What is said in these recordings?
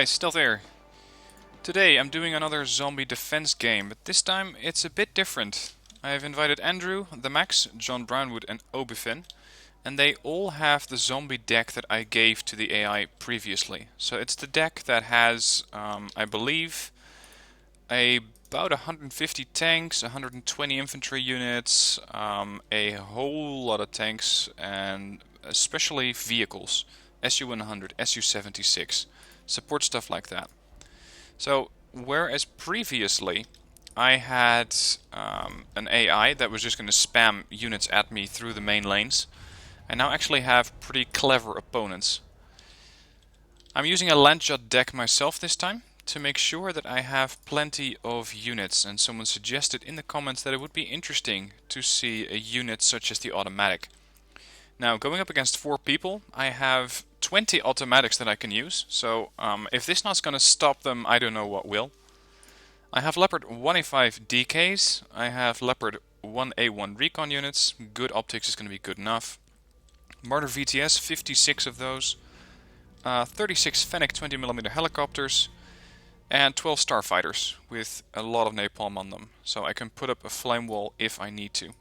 Still there. Today I'm doing another zombie defense game, but this time it's a bit different. I have invited Andrew, The Max, JohnBrownwood and Obifin, and they all have the zombie deck that I gave to the AI previously. So it's the deck that has, I believe, about 150 tanks, 120 infantry units, a whole lot of tanks, and especially vehicles. SU-100, SU-76, support stuff like that. So, whereas previously I had an AI that was just going to spam units at me through the main lanes, I now actually have pretty clever opponents. I'm using a Landshot deck myself this time to make sure that I have plenty of units, and someone suggested in the comments that it would be interesting to see a unit such as the automatic. Now, going up against 4 people, I have 20 automatics that I can use, so if this not going to stop them, I don't know what will. I have Leopard 1A5 DKs, I have Leopard 1A1 recon units, good optics is going to be good enough. Martyr VTS, 56 of those, 36 Fennec 20mm helicopters, and 12 starfighters with a lot of napalm on them, so I can put up a flame wall if I need to.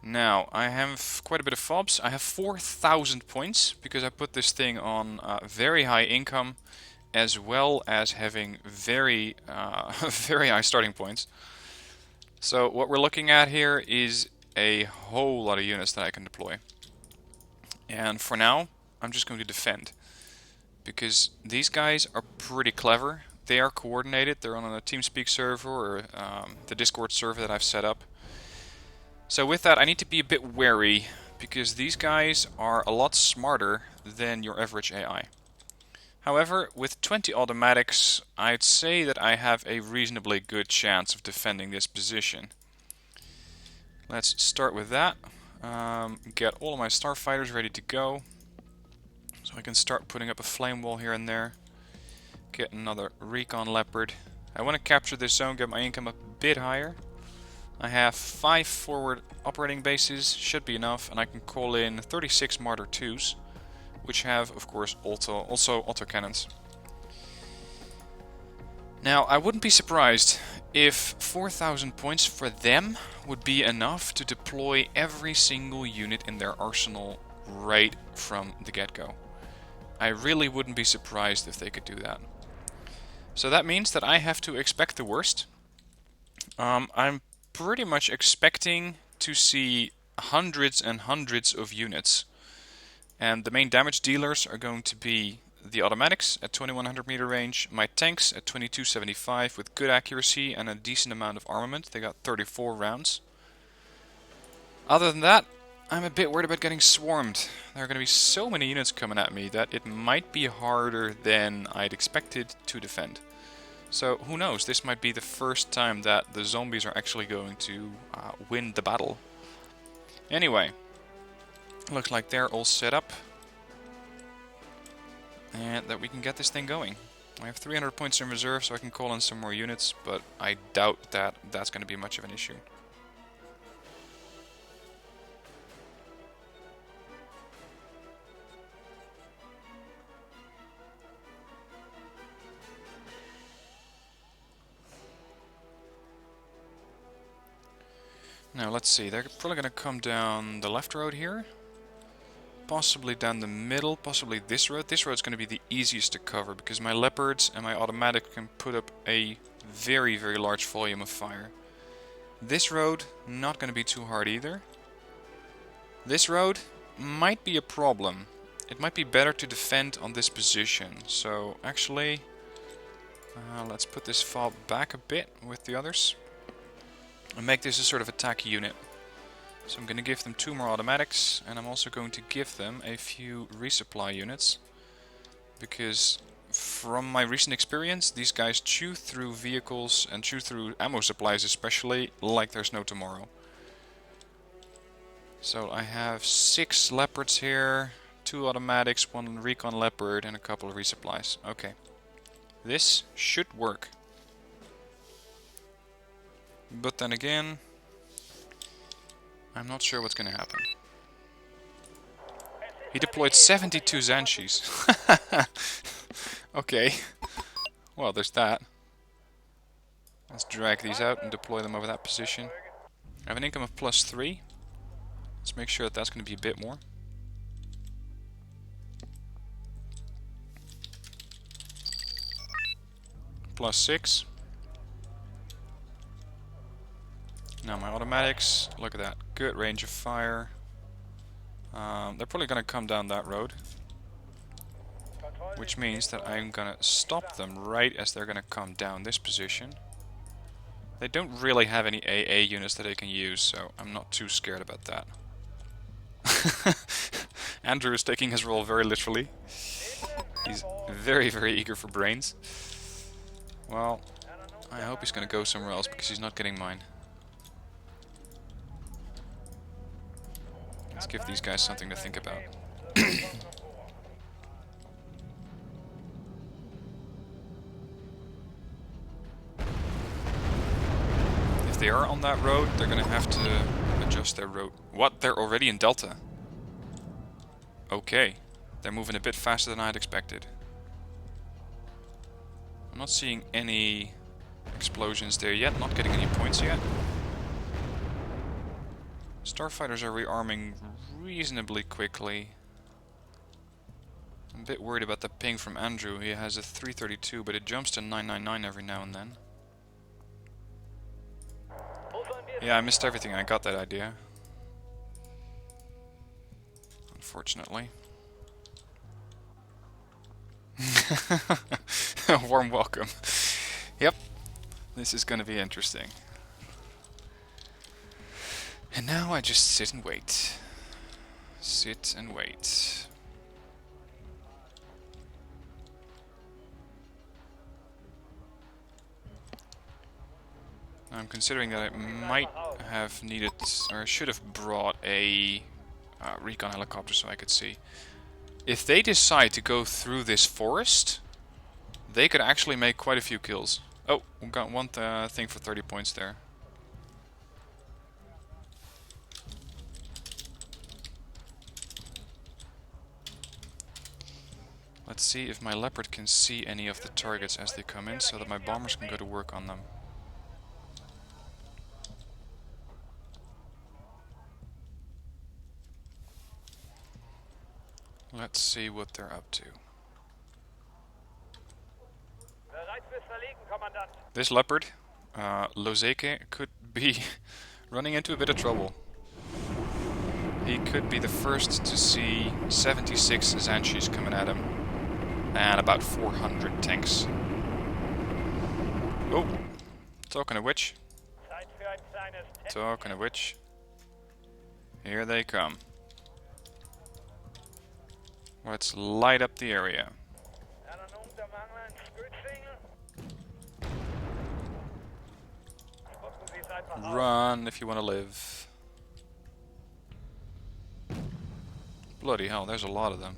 Now, I have quite a bit of fobs. I have 4,000 points because I put this thing on very high income, as well as having very, very high starting points. So what we're looking at here is a whole lot of units that I can deploy. And for now, I'm just going to defend, because these guys are pretty clever. They are coordinated. They're on a TeamSpeak server or the Discord server that I've set up. So with that, I need to be a bit wary, because these guys are a lot smarter than your average AI. However, with 20 automatics, I'd say that I have a reasonably good chance of defending this position. Let's start with that. Get all of my starfighters ready to go, so I can start putting up a flame wall here and there. Get another recon leopard. I want to capture this zone, get my income up a bit higher. I have 5 forward operating bases, should be enough, and I can call in 36 Martyr 2s, which have, of course, also autocannons. Now, I wouldn't be surprised if 4,000 points for them would be enough to deploy every single unit in their arsenal right from the get-go. I really wouldn't be surprised if they could do that. So that means that I have to expect the worst. I'm pretty much expecting to see hundreds and hundreds of units, and the main damage dealers are going to be the automatics at 2100 meter range, my tanks at 2275 with good accuracy and a decent amount of armament. They got 34 rounds. Other than that, I'm a bit worried about getting swarmed. There are going to be so many units coming at me that it might be harder than I'd expected to defend. So who knows, this might be the first time that the zombies are actually going to win the battle. Anyway, looks like they're all set up, and that we can get this thing going. I have 300 points in reserve, so I can call in some more units, but I doubt that that's going to be much of an issue. Now let's see, they're probably going to come down the left road here. Possibly down the middle, possibly this road. This road's going to be the easiest to cover, because my leopards and my automatic can put up a very, very large volume of fire. This road, not going to be too hard either. This road might be a problem. It might be better to defend on this position. So actually, let's put this fob back a bit with the others and make this a sort of attack unit. So I'm going to give them 2 more automatics, and I'm also going to give them a few resupply units, because from my recent experience, these guys chew through vehicles and chew through ammo supplies especially like there's no tomorrow. So I have 6 leopards here, 2 automatics, 1 recon leopard, and a couple of resupplies. Okay, this should work. But then again, I'm not sure what's going to happen. He deployed 72 Zanshies. Okay. Well, there's that. Let's drag these out and deploy them over that position. I have an income of +3. Let's make sure that that's going to be a bit more. +6. Now my automatics, look at that, good range of fire. They're probably going to come down that road, which means that I'm going to stop them right as they're going to come down this position. They don't really have any AA units that they can use, so I'm not too scared about that. Andrew is taking his role very literally. He's very, very eager for brains. Well, I hope he's going to go somewhere else because he's not getting mine. Let's give these guys something to think about. If they are on that road, they're going to have to adjust their road. What? They're already in Delta? Okay. They're moving a bit faster than I had expected. I'm not seeing any explosions there yet, not getting any points yet. Starfighters are rearming reasonably quickly. I'm a bit worried about the ping from Andrew. He has a 332, but it jumps to 999 every now and then. Yeah, I missed everything. I got that idea. Unfortunately. A warm welcome. Yep. This is going to be interesting. And now I just sit and wait. Sit and wait. I'm considering that I might have needed, or should have brought a recon helicopter so I could see. If they decide to go through this forest, they could actually make quite a few kills. Oh, we got one thing for 30 points there. Let's see if my leopard can see any of the targets as they come in, so that my bombers can go to work on them. Let's see what they're up to. This leopard, Lozeke, could be running into a bit of trouble. He could be the first to see 76 Zanshis coming at him. And about 400 tanks. Oh, talking of which. Talking of which. Here they come. Let's light up the area. Run if you want to live. Bloody hell, there's a lot of them.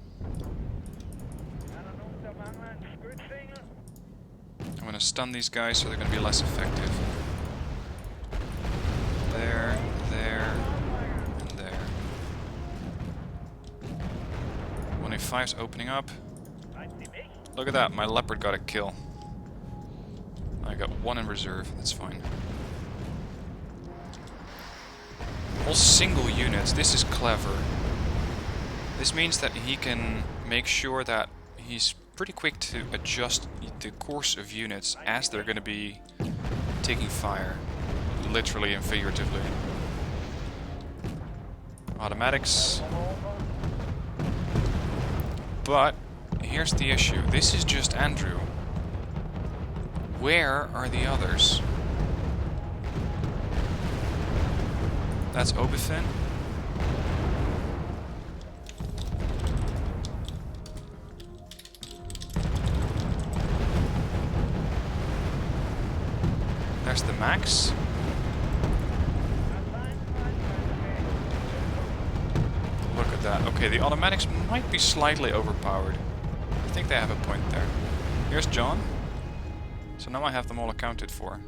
I'm going to stun these guys so they're going to be less effective. There, there, and there. 1A5's opening up. Look at that, my leopard got a kill. I got one in reserve, that's fine. All single units, this is clever. This means that he can make sure that he's pretty quick to adjust the course of units as they're going to be taking fire, literally and figuratively. Automatics. But here's the issue. This is just Andrew. Where are the others? That's Obifin. There's the Max. Look at that. Okay, the automatics might be slightly overpowered. I think they have a point there. Here's John. So now I have them all accounted for.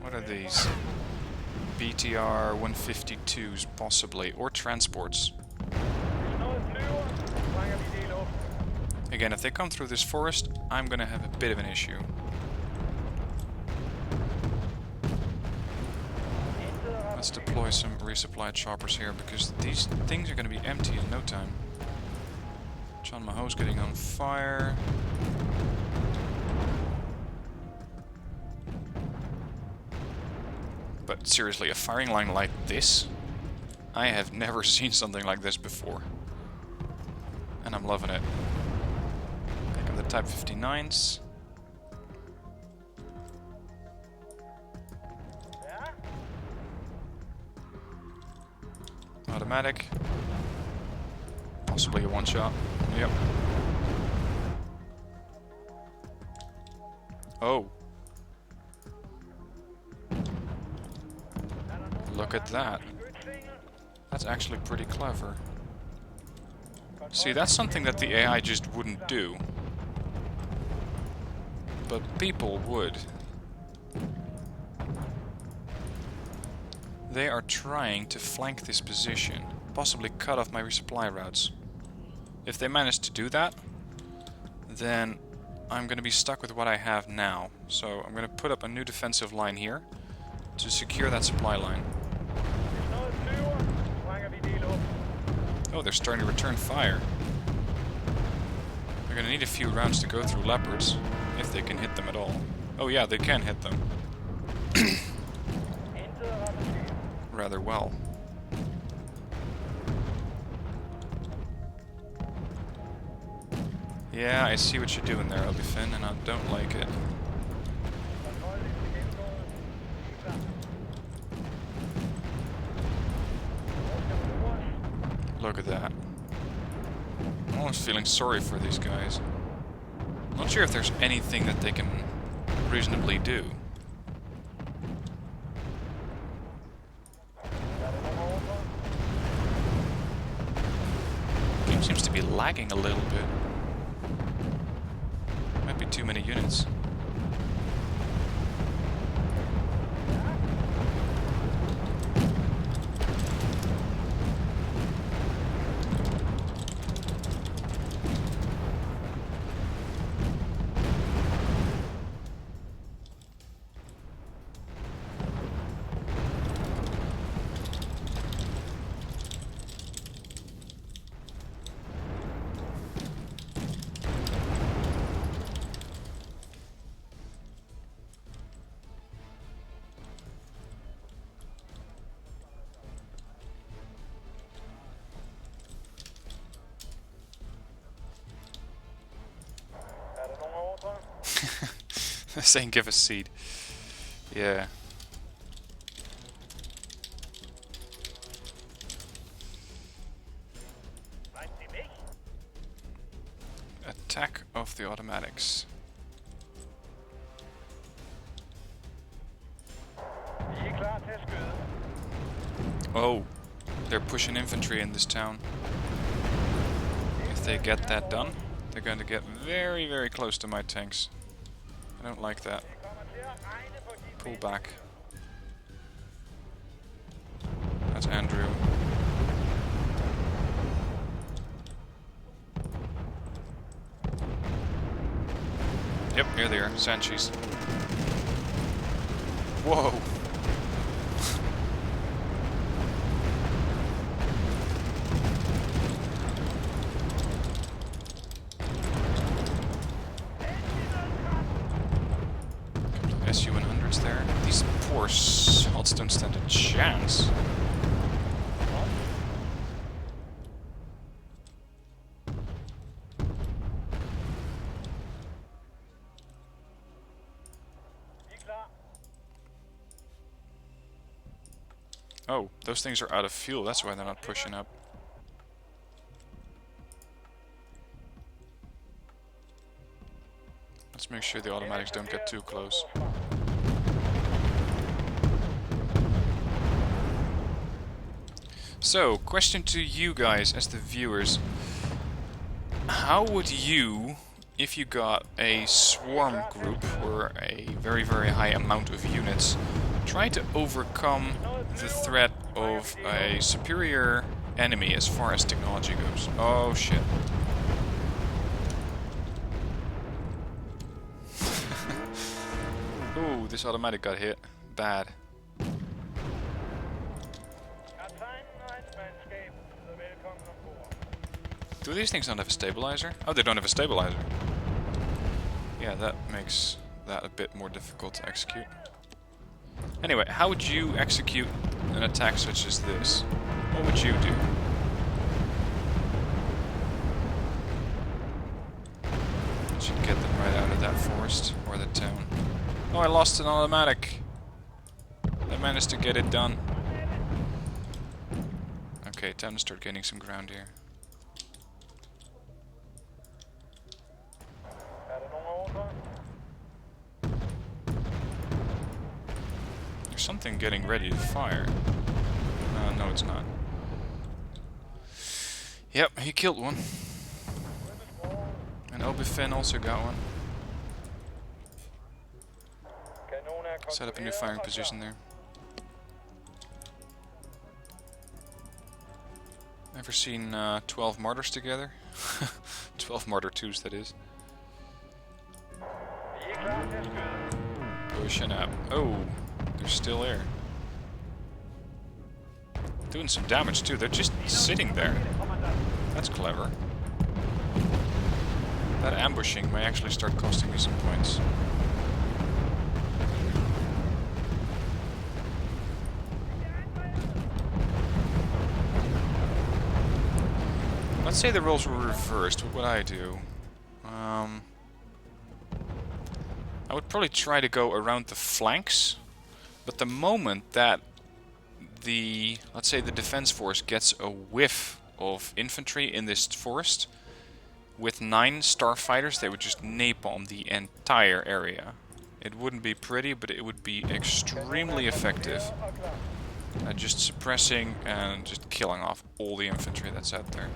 What are these? BTR 152s, possibly, or transports. again, if they come through this forest, I'm gonna have a bit of an issue. Let's deploy some resupply choppers here, because these things are gonna be empty in no time. John Maho's getting on fire. But seriously, a firing line like this? I have never seen something like this before. And I'm loving it. Pick up the Type 59s. Automatic. Possibly a one-shot. Yep. Oh. Look at that. That's actually pretty clever. See, that's something that the AI just wouldn't do. But people would. They are trying to flank this position, possibly cut off my resupply routes. If they manage to do that, then I'm going to be stuck with what I have now. So I'm going to put up a new defensive line here to secure that supply line. Oh, they're starting to return fire. They're going to need a few rounds to go through leopards, if they can hit them at all. Oh yeah, they can hit them. Rather well. Yeah, I see what you're doing there, Obifin, and I don't like it. Look at that. I'm almost feeling sorry for these guys. I'm not sure if there's anything that they can reasonably do. Game seems to be lagging a little bit. Might be too many units. Saying give us seed. Yeah. Attack of the automatics. Oh, they're pushing infantry in this town. If they get that done, they're going to get very, very close to my tanks. I don't like that. Pull back. That's Andrew. Yep, here they are, Sanchez. Whoa! SU-100s there. These poor salts don't stand a chance. Oh, those things are out of fuel, that's why they're not pushing up. Let's make sure the automatics don't get too close. So, question to you guys as the viewers. How would you, if you got a swarm group or a very, very high amount of units, try to overcome the threat of a superior enemy as far as technology goes? Oh shit. this automatic got hit. Bad. Do these things not have a stabilizer? Oh, they don't have a stabilizer. Yeah, that makes that a bit more difficult to execute. Anyway, how would you execute an attack such as this? What would you do? Should get them right out of that forest or the town. Oh, I lost an automatic. I managed to get it done. Okay, time to start gaining some ground here. There's something getting ready to fire. No, it's not. Yep, he killed one. And Obifin also got one. Set up a new firing position there. Ever seen 12 martyrs together? 12 martyr 2s, that is. Pushing up. Oh, they're still there. Doing some damage too. They're just sitting there. That's clever. That ambushing may actually start costing me some points. Let's say the roles were reversed. What would I do? I would probably try to go around the flanks, but the moment that let's say the defense force gets a whiff of infantry in this forest, with 9 starfighters, they would just napalm the entire area. It wouldn't be pretty, but it would be extremely effective at just suppressing and just killing off all the infantry that's out there.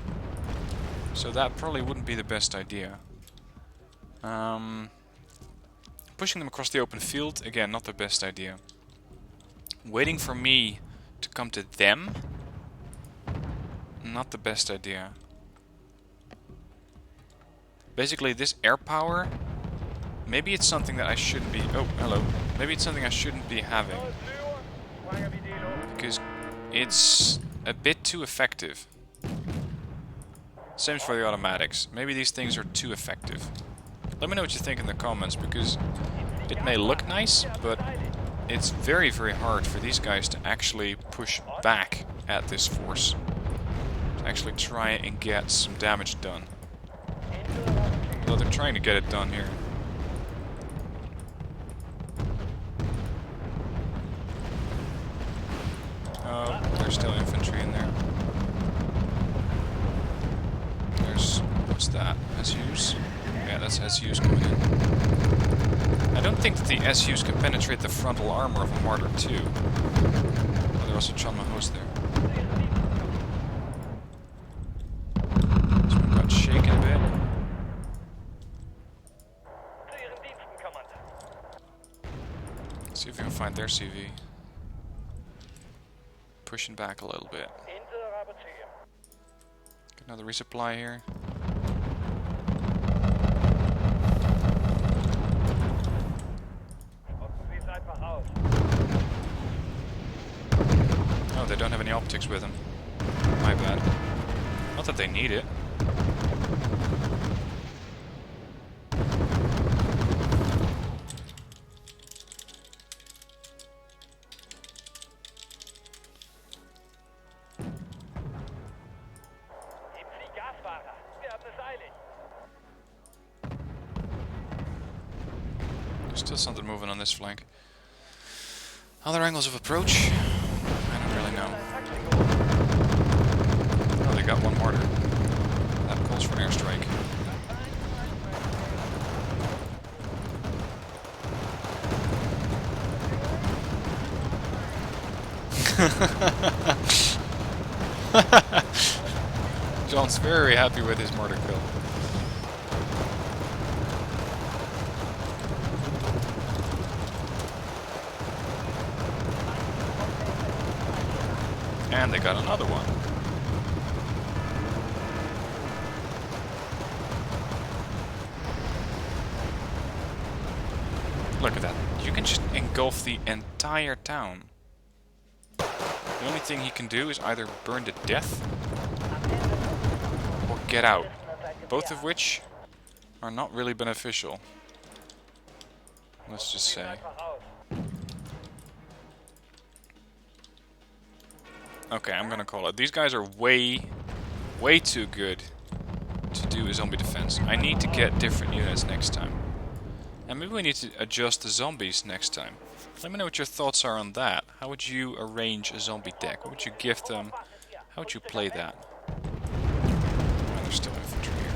So that probably wouldn't be the best idea. Pushing them across the open field, again, not the best idea. Waiting for me to come to them, not the best idea. Basically, this air power, maybe it's something that I shouldn't be... Oh, hello. Maybe it's something I shouldn't be having. Because it's a bit too effective. Same for the automatics. Maybe these things are too effective. Let me know what you think in the comments, because it may look nice, but it's very, very hard for these guys to actually push back at this force. To actually try and get some damage done. Although they're trying to get it done here. Oh, there's still infantry in there. There's... what's that? SUs? Yeah, that's SUs coming in. I don't think that the SUs can penetrate the frontal armor of a Martyr 2. Oh, they're also John host there. This one got shaken a bit. Let's see if we can find their CV. Pushing back a little bit. Get another resupply here. Oh, they don't have any optics with them. My bad. Not that they need it. There's still something moving on this flank. Other angles of approach? I don't really know. Oh, they got one mortar. That calls for an airstrike. John's very happy with his mortar kill. And they got another one. Look at that You can just engulf the entire town. The only thing he can do is either burn to death or get out. Both of which are not really beneficial. Let's just say. Okay, I'm gonna call it. These guys are way too good to do a zombie defense. I need to get different units next time. And maybe we need to adjust the zombies next time. Let me know what your thoughts are on that. How would you arrange a zombie deck? What would you give them? How would you play that? Oh, there's still infantry here.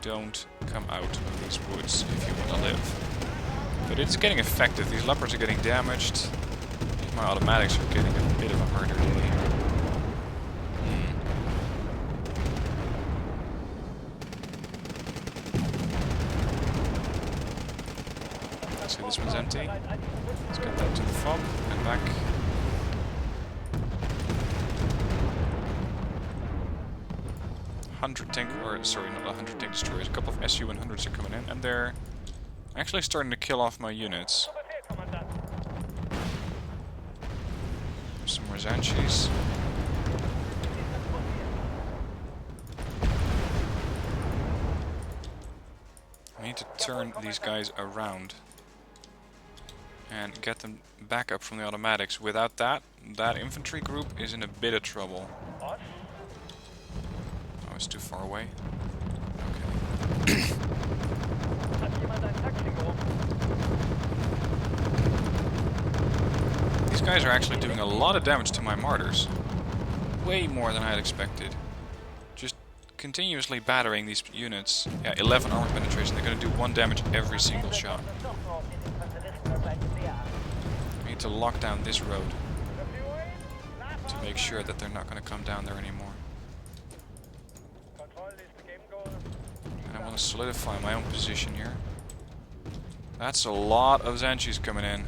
Don't come out of these woods if you want to live. But it's getting effective. These leopards are getting damaged. My automatics are getting a bit of a harder day. See, this one's empty. Let's get that to the fob and back. Sorry, not 100 tank destroyers. A couple of SU-100s are coming in, and they're actually starting to kill off my units. Some more Zanchis. I need to turn these guys around and get them back up from the automatics. Without that, that infantry group is in a bit of trouble. Oh, it's too far away. Okay. These guys are actually doing a lot of damage to my martyrs. Way more than I had expected. Just continuously battering these units. Yeah, 11 armor penetration. They're going to do 1 damage every single shot. We need to lock down this road to make sure that they're not going to come down there anymore. And I want to solidify my own position here. That's a lot of Zanchis coming in.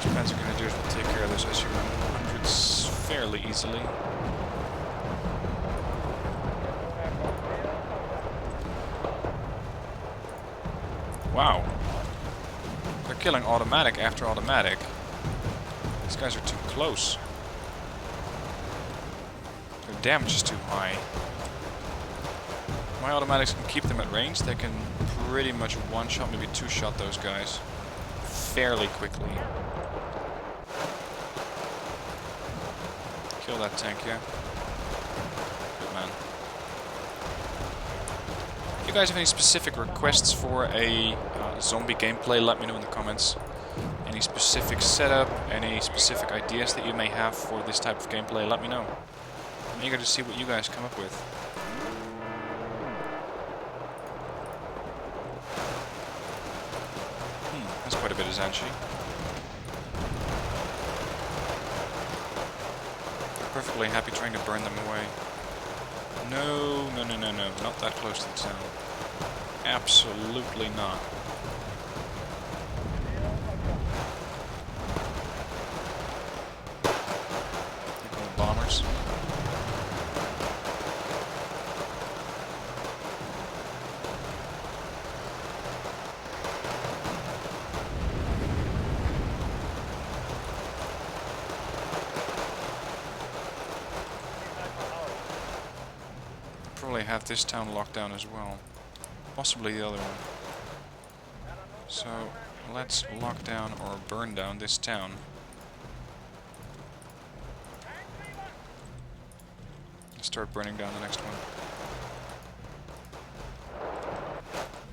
What are going to do is we'll take care of those SU-100s fairly easily. Wow. They're killing automatic after automatic. These guys are too close. Their damage is too high. My automatics can keep them at range. They can pretty much one-shot, maybe two-shot those guys fairly quickly. Kill that tank, yeah. Good man. If you guys have any specific requests for a zombie gameplay, let me know in the comments. Any specific setup, any specific ideas that you may have for this type of gameplay, let me know. I'm eager to see what you guys come up with. That's quite a bit of Zanchi. Perfectly happy trying to burn them away. No, no, no, no, no. Not that close to the town. Absolutely not. They're going bombers. Probably have this town locked down as well. Possibly the other one. So let's lock down or burn down this town. Let's start burning down the next one.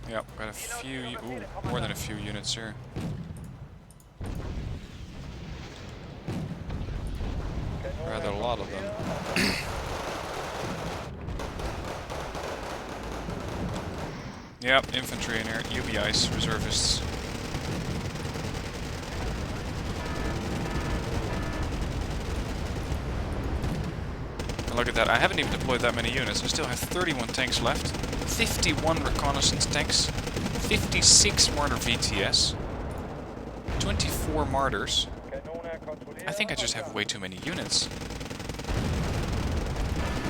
Yep, got a few, ooh, more than a few units here. Rather a lot of them. Yep, infantry in here, UBIs, reservists. And look at that, I haven't even deployed that many units. I still have 31 tanks left, 51 reconnaissance tanks, 56 mortar VTS, 24 martyrs. I think I just have way too many units.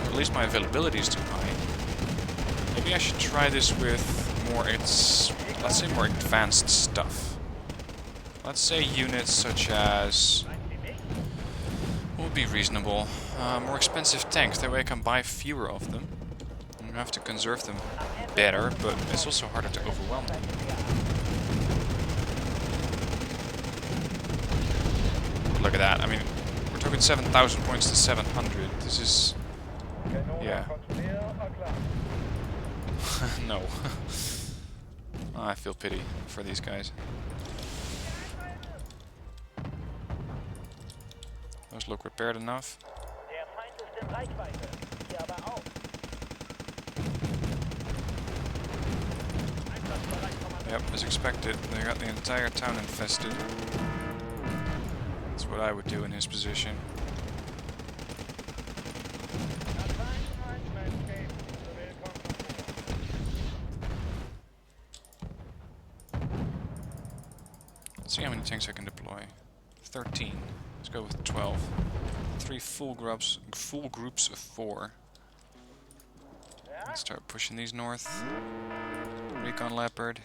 Or at least my availability is too high. Maybe I should try this with more, let's say more advanced stuff. Let's say units such as, what would be reasonable? More expensive tanks, that way I can buy fewer of them. I have to conserve them better, but it's also harder to overwhelm them. Look at that, I mean, we're talking 7,000 points to 700. This is... yeah. No. I feel pity for these guys. Those look repaired enough. Yep, as expected, they got the entire town infested. That's what I would do in his position. Let's see how many tanks I can deploy. 13. Let's go with 12. 3 full groups of 4. Let's start pushing these north. Recon Leopard.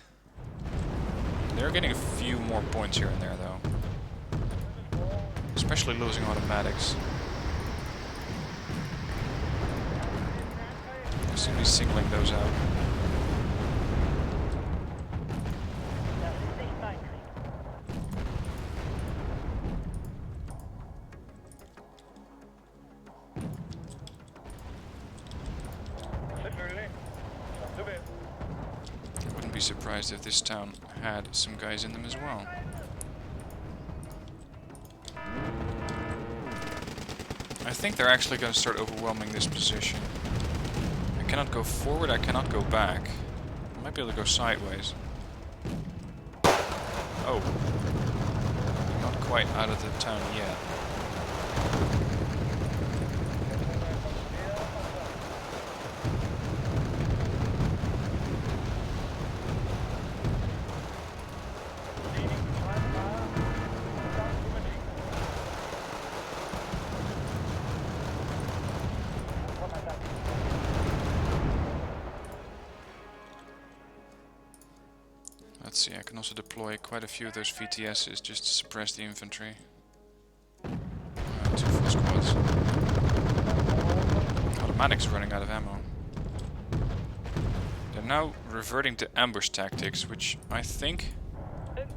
They're getting a few more points here and there though. Especially losing automatics. I seem to be singling those out. Be surprised if this town had some guys in them as well. I think they're actually going to start overwhelming this position. I cannot go forward, I cannot go back. I might be able to go sideways. Oh. Not quite out of the town yet. Let's see, I can also deploy quite a few of those VTSs just to suppress the infantry. 2 full squads. Automatics are running out of ammo. They're now reverting to ambush tactics, which I think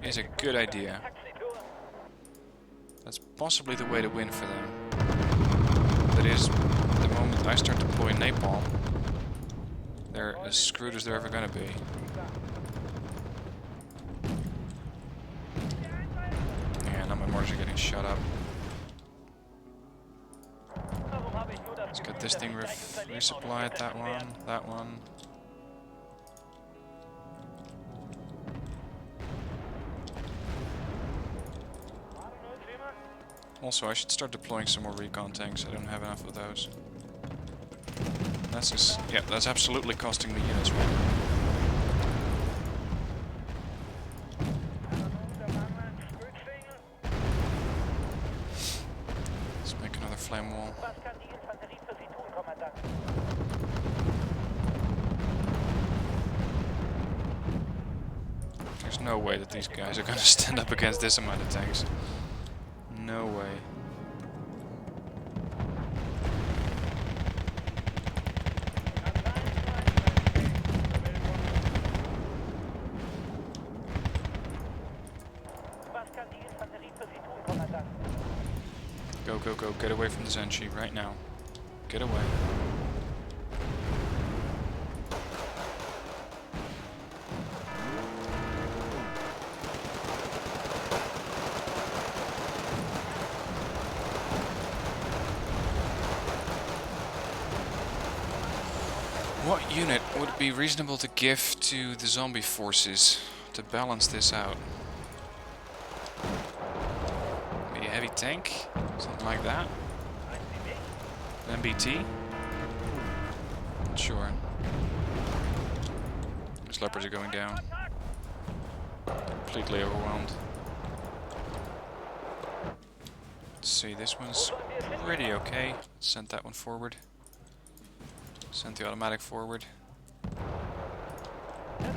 is a good idea. That's possibly the way to win for them. That is, the moment I start deploying napalm, they're as screwed as they're ever gonna be. Are getting shut up. Let's get this thing resupplied, that one. Also, I should start deploying some more recon tanks. I don't have enough of those. That's just, yeah, that's absolutely costing me units right now. Flame wall. There's no way that these guys are going to stand up against this amount of tanks. No way. Go, go, go, get away from the Zenshi right now. Get away. What unit would it be reasonable to give to the zombie forces to balance this out? Maybe a heavy tank? Something like that? MBT? Not sure. These leopards are going down. Completely overwhelmed. Let's see, this one's pretty okay. Sent that one forward. Sent the automatic forward. I'm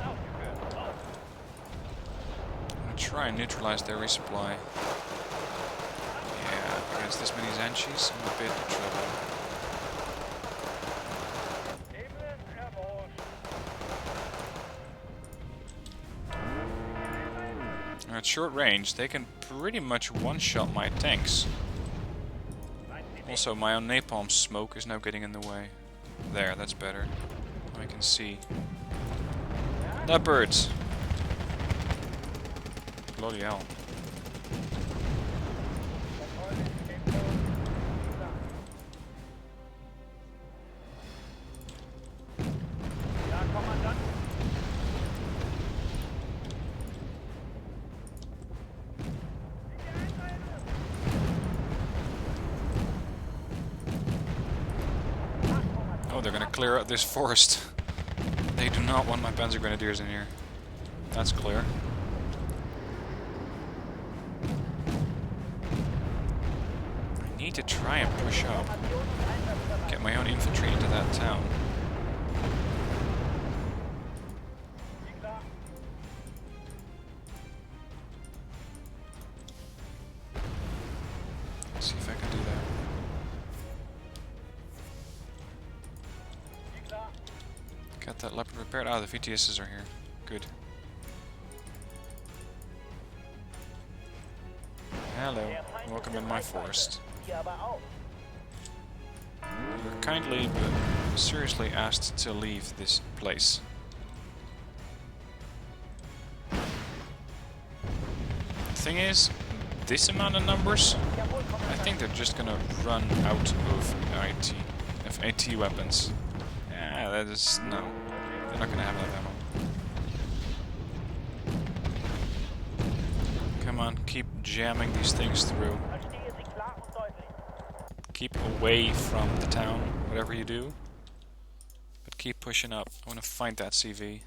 gonna try and neutralize their resupply. Yeah, against this many Zanchis, I'm a bit in trouble. At short range, they can pretty much one-shot my tanks. Also, my own napalm smoke is now getting in the way. There, that's better. I can see. Leopards! Bloody hell. Oh, they're gonna clear out this forest. They do not want my Panzer Grenadiers in here. That's clear. I need to try and push up. Get my own infantry into that town. Let's see if I can do that. Got that leopard repaired. Ah, the VTSs are here. Good. Hello. Welcome in my forest. You were kindly but seriously asked to leave this place. The thing is, this amount of numbers, I think they're just gonna run out of AT weapons. Yeah, that is... no. They're not gonna have that ammo. Come on, keep jamming these things through. Keep away from the town, whatever you do. But keep pushing up. I want to find that CV.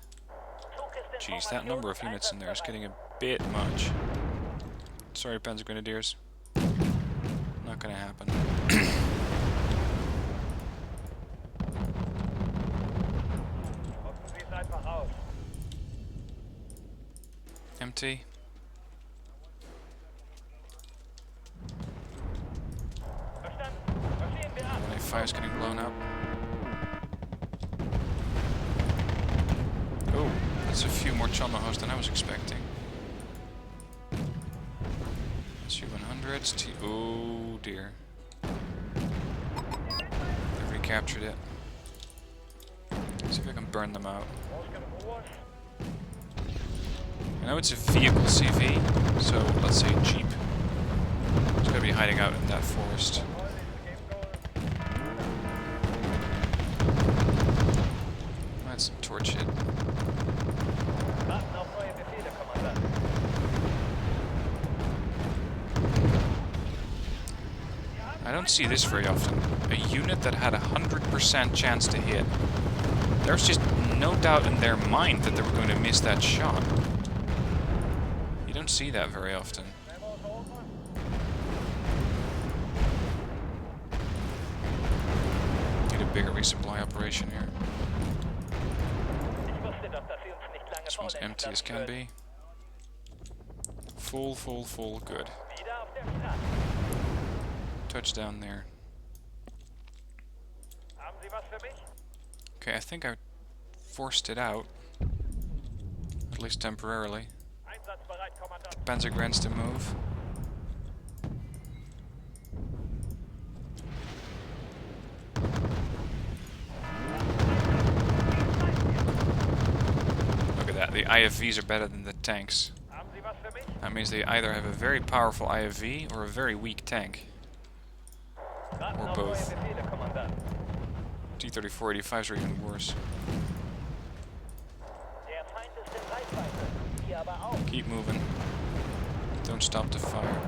Jeez, that number of units in there is getting a bit much. Sorry, Panzer Grenadiers. Not gonna happen. Empty. My fire's getting blown up. Oh, that's a few more Tomahawks than I was expecting. T100s, oh dear. They've recaptured it. Let's see if I can burn them out. I know it's a vehicle CV, so let's say Jeep. It's gonna be hiding out in that forest. That's some torch hit. I don't see this very often. A unit that had 100% chance to hit. There's just no doubt in their mind that they were going to miss that shot. You don't see that very often. Need a bigger resupply operation here. This one's empty as can be. Full, full, full, good. Touchdown there. Okay, I think I forced it out. At least temporarily. The Panzergrens to move. Look at that, the IFVs are better than the tanks. That means they either have a very powerful IFV or a very weak tank. Or both. T-34-85s are even worse. Keep moving. Don't stop the fire.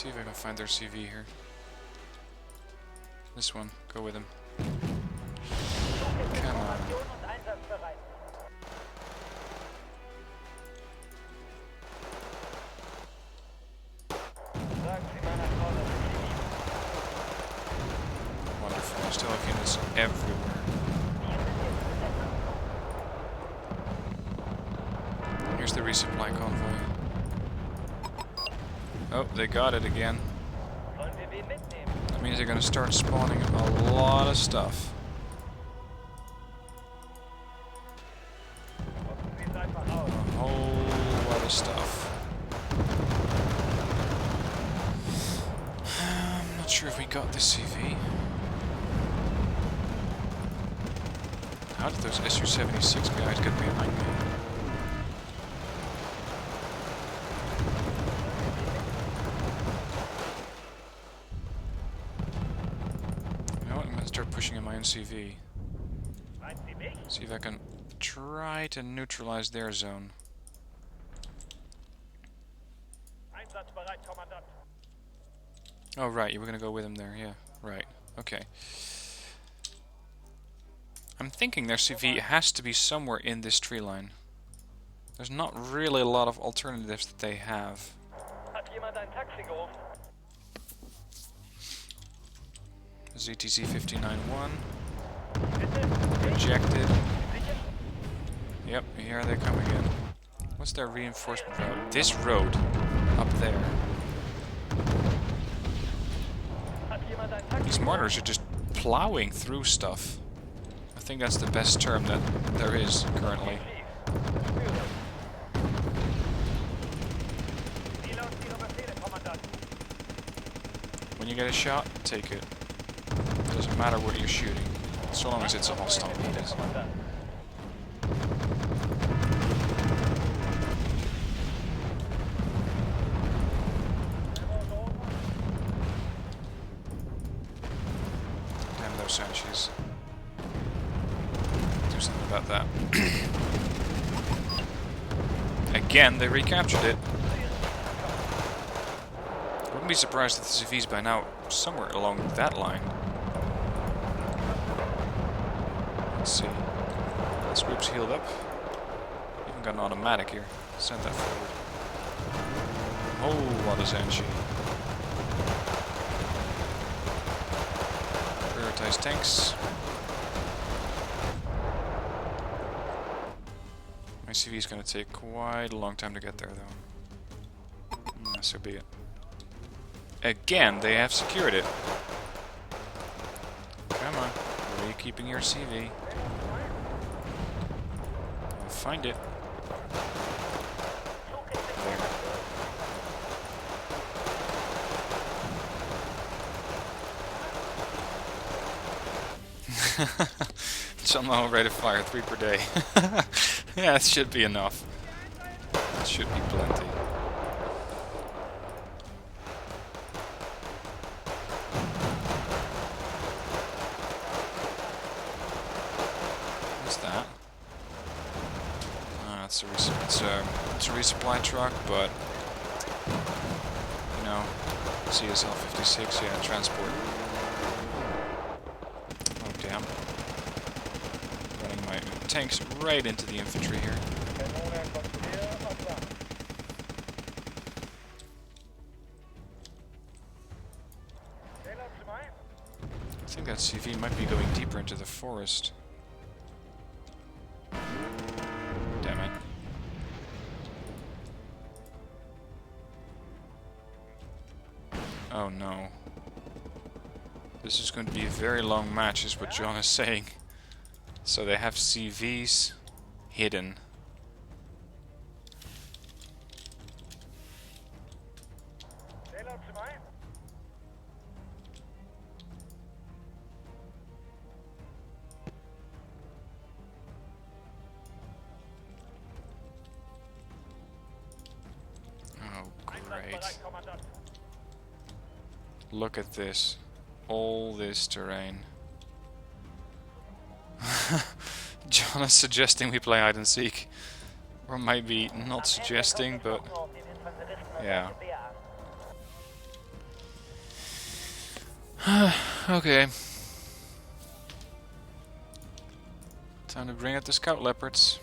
See if I can find their CV here. This one. Go with him. Come on. Wonderful. I still have units everywhere. Here's the resupply convoy. Oh, they got it again. That means they're gonna start spawning a lot of stuff. A whole lot of stuff. I'm not sure if we got the CV. How did those SU-76 guys get behind me? Start pushing in my own CV. See if I can try to neutralize their zone. Oh right, you were gonna go with him there, yeah. Right, okay. I'm thinking their CV has to be somewhere in this tree line. There's not really a lot of alternatives that they have. ZTZ 59-1. Rejected. Yep, here they come again. What's their reinforcement route? This road up there. These mortars are just plowing through stuff. I think that's the best term that there is currently. When you get a shot, take it. Doesn't matter what you're shooting, so long as it's a hostile, that is. Damn those Sanchis. Do something about that. Again, they recaptured it. I wouldn't be surprised if the CV's by now somewhere along that line. Let's see. This group's healed up. Even got an automatic here. Send that forward. Oh, what a Zenshi. Prioritize tanks. My CV is going to take quite a long time to get there, though. So be it. Again, they have secured it. Come on. Where are you keeping your CV? Find it. There. Somehow ready to fire 3 per day. Yeah, it should be enough. It should be plenty. What's that? It's a resupply truck, but you know, CSL 56, yeah, transport. Oh damn! Running my tanks right into the infantry here. I think that CV might be going deeper into the forest. Damn it. Oh no. This is going to be a very long match, is what John is saying. So they have CVs hidden. Oh, great. Look at this. All this terrain. John is suggesting we play hide and seek. Or maybe not suggesting, but yeah. Okay. Time to bring out the scout leopards.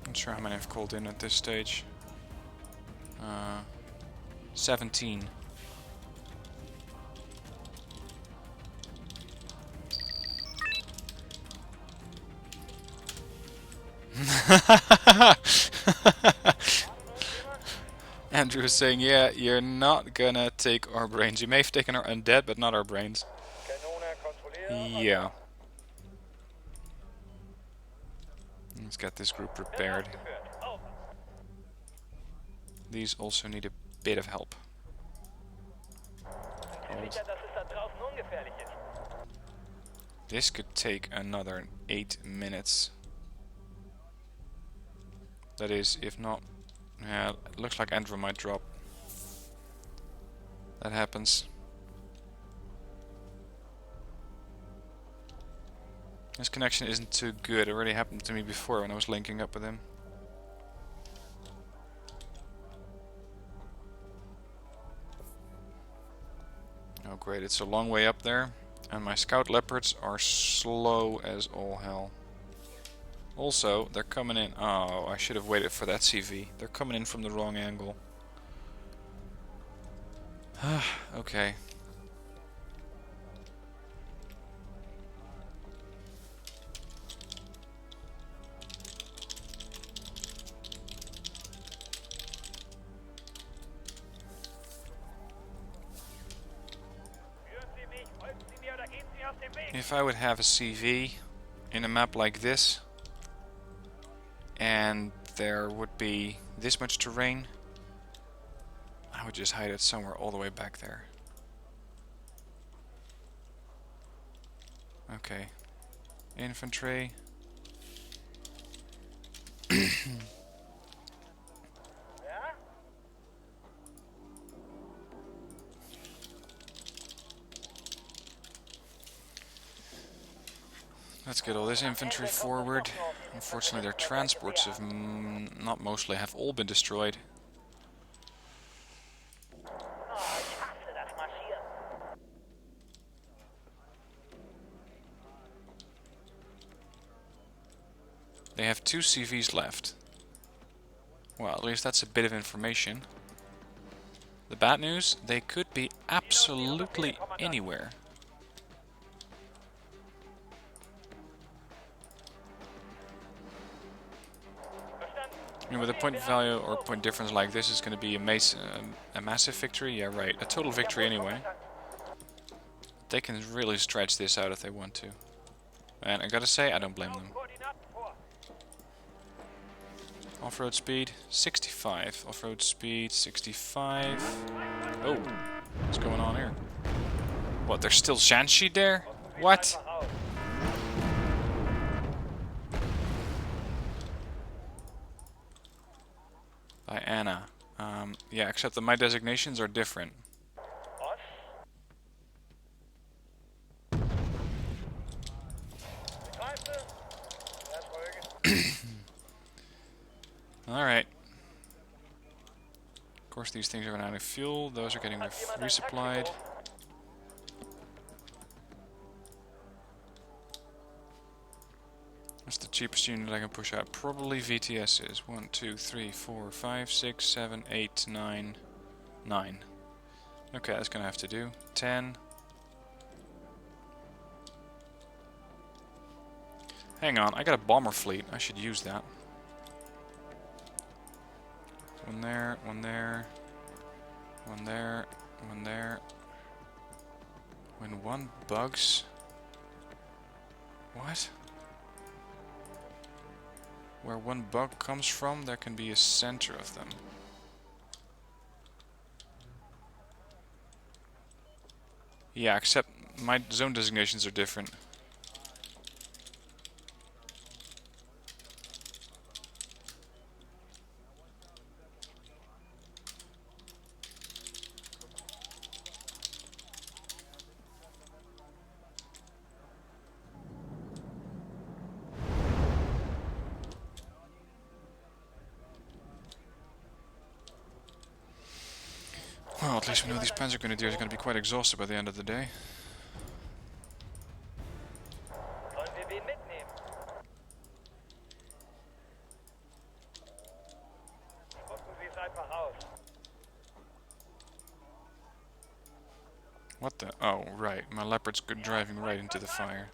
Not sure how many I've called in at this stage. 17. Andrew is saying, yeah, you're not gonna take our brains. You may have taken our undead, but not our brains. Yeah. Let's get this group prepared. These also need a bit of help. Hold. This could take another 8 minutes. That is, if not... Yeah, it looks like Andrew might drop. That happens. This connection isn't too good. It already happened to me before when I was linking up with him. Oh great, it's a long way up there. And my scout leopards are slow as all hell. Also, they're coming in... Oh, I should have waited for that CV. They're coming in from the wrong angle. Okay. If I would have a CV in a map like this, and there would be this much terrain, I would just hide it somewhere all the way back there. Okay. Infantry. Let's get all this infantry forward. Unfortunately, their transports have not mostly, have all been destroyed. They have 2 CVs left. Well, at least that's a bit of information. The bad news, they could be absolutely anywhere. I mean, with a point value or point difference like this, is going to be a massive victory. Yeah, right. A total victory anyway. They can really stretch this out if they want to. And I gotta say, I don't blame them. Off-road speed, 65. Off-road speed, 65. Oh, what's going on here? What, there's still Shanshi there? What? By Anna. Yeah, except that my designations are different. Alright. Of course these things are running out of fuel. Those are getting resupplied. What's the cheapest unit I can push out? Probably VTS is. 1, 2, 3, 4, 5, 6, 7, 8, 9, 9. Okay, that's gonna have to do. 10. Hang on, I got a bomber fleet. I should use that. One there, one there, one there, one there. When one bugs... What? Where one bug comes from, there can be a center of them. Yeah, except my zone designations are different. Well, at least we know these Panzer Grenadiers are going to be quite exhausted by the end of the day. What the? Oh, right. My Leopard's driving right into the fire.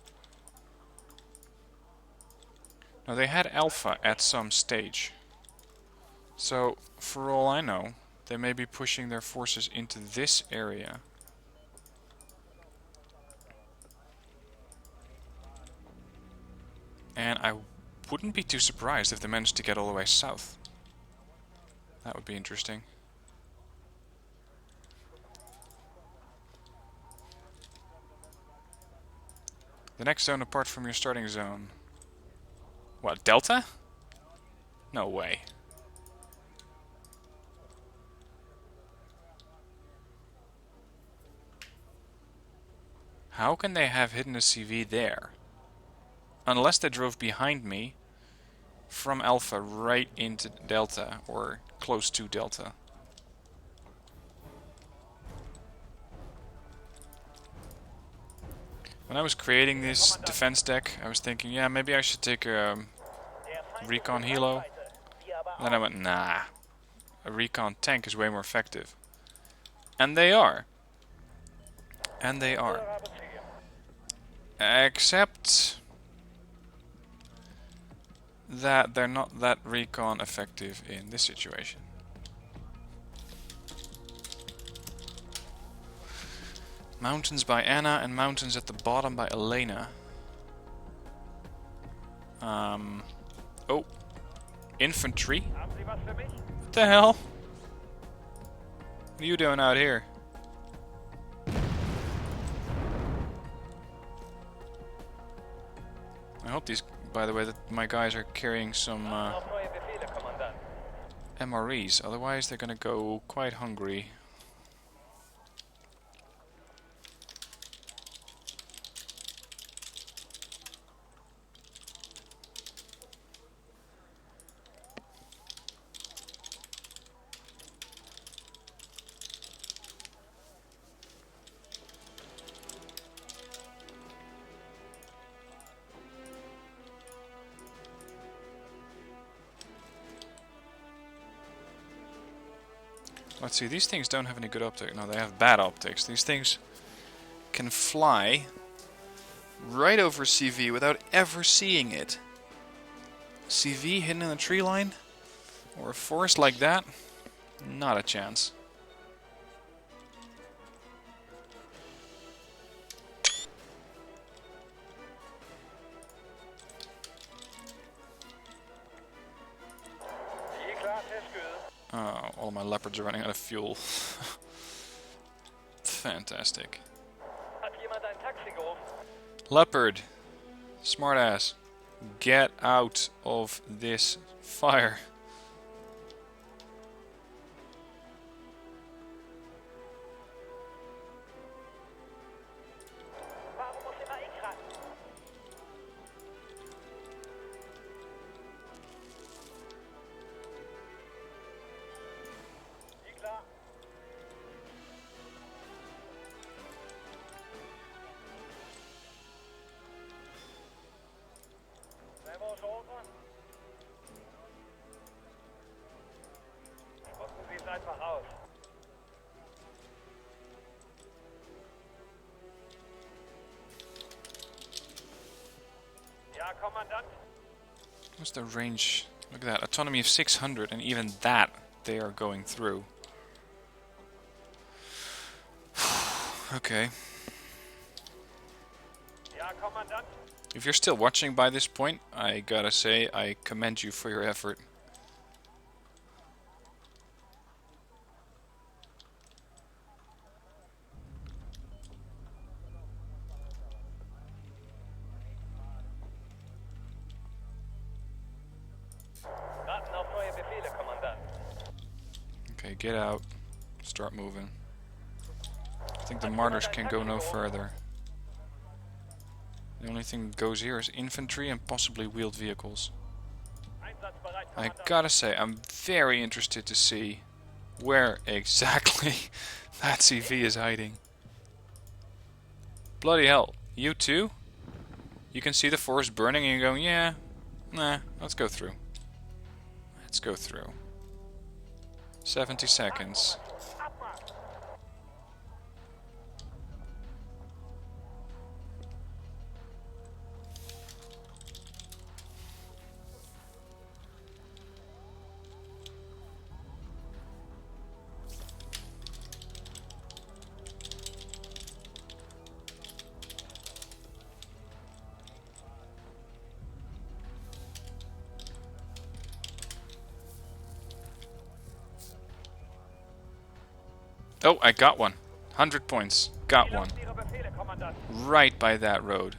Now, they had Alpha at some stage. So, for all I know, they may be pushing their forces into this area. And I wouldn't be too surprised if they managed to get all the way south. That would be interesting. The next zone apart from your starting zone. What, Delta? No way. How can they have hidden a CV there? Unless they drove behind me from Alpha right into Delta, or close to Delta. When I was creating this defense deck, I was thinking, yeah, maybe I should take a recon helo. Then I went, nah, a recon tank is way more effective. And they are. And they are. Except that they're not that recon effective in this situation. Mountains by Anna and mountains at the bottom by Elena. Oh. Infantry? What the hell? What are you doing out here? I hope these, by the way, that my guys are carrying some MREs, otherwise they're gonna go quite hungry. Let's see, these things don't have any good optics. No, they have bad optics. These things can fly right over CV without ever seeing it. CV hidden in a tree line? Or a forest like that? Not a chance. Oh, all my leopards are running out of fuel. Fantastic. Leopard! Smartass. Get out of this fire. What's the range? Look at that, autonomy of 600, and even that they are going through. Okay. If you're still watching by this point, I gotta say, I commend you for your effort. Okay, get out. Start moving. I think the martyrs can go no further. The only thing that goes here is infantry and possibly wheeled vehicles. I gotta say, I'm very interested to see where exactly That CV is hiding. Bloody hell. You too? You can see the forest burning and you're going, yeah, nah, let's go through. Let's go through. 70 seconds. Oh, I got one. 100 points. Got one. Right by that road.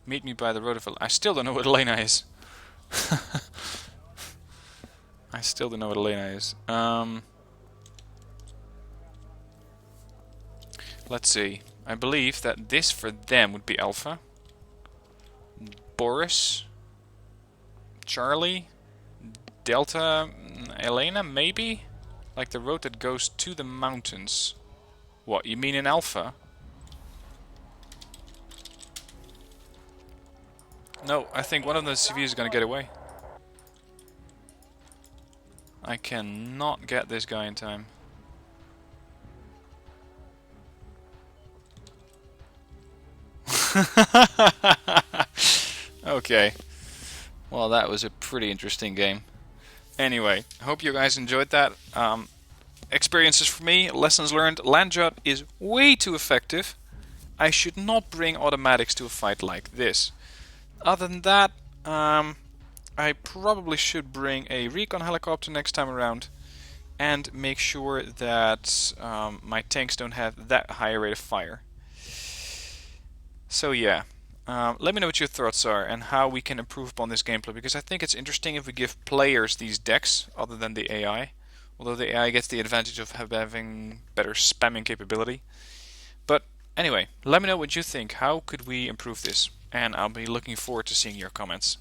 Meet me by the road of... I still don't know what Elena is. I still don't know what Elena is. Let's see. I believe that this for them would be Alpha. Boris. Charlie. Delta. Elena, maybe? Like the road that goes to the mountains. What, you mean in Alpha? No, I think one of the CVs is gonna get away. I cannot get this guy in time. Okay. Well, that was a pretty interesting game. Anyway, I hope you guys enjoyed that. Experiences for me, lessons learned. Landjot is way too effective. I should not bring automatics to a fight like this. Other than that, I probably should bring a recon helicopter next time around. And make sure that my tanks don't have that high rate of fire. So yeah. Let me know what your thoughts are and how we can improve upon this gameplay, because I think it's interesting if we give players these decks other than the AI. Although the AI gets the advantage of having better spamming capability. But anyway, let me know what you think. How could we improve this? And I'll be looking forward to seeing your comments.